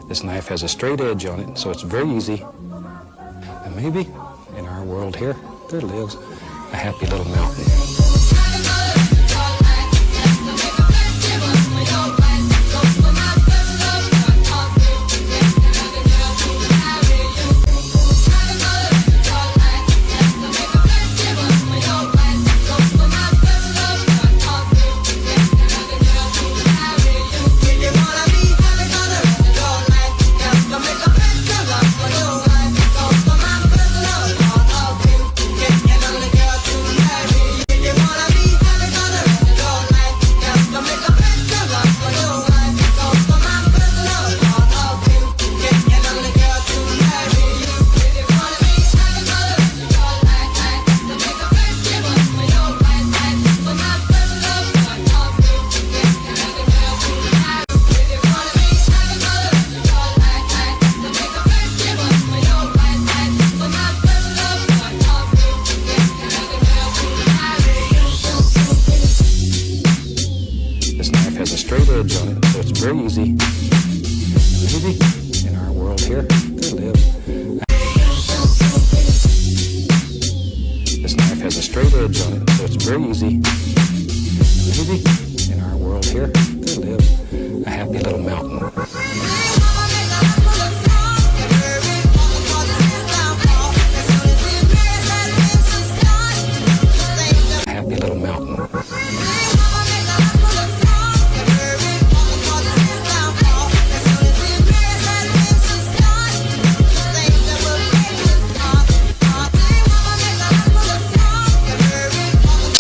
This knife has a straight edge on it, so it's very easy. And maybe in our world here, there lives a happy little mountain. Has a straight edge on it, so it's very easy. Maybe in our world here, there lives. This knife has a straight edge on it, so it's very easy. Maybe in our world here, there lives a happy little mountain. A happy little mountain.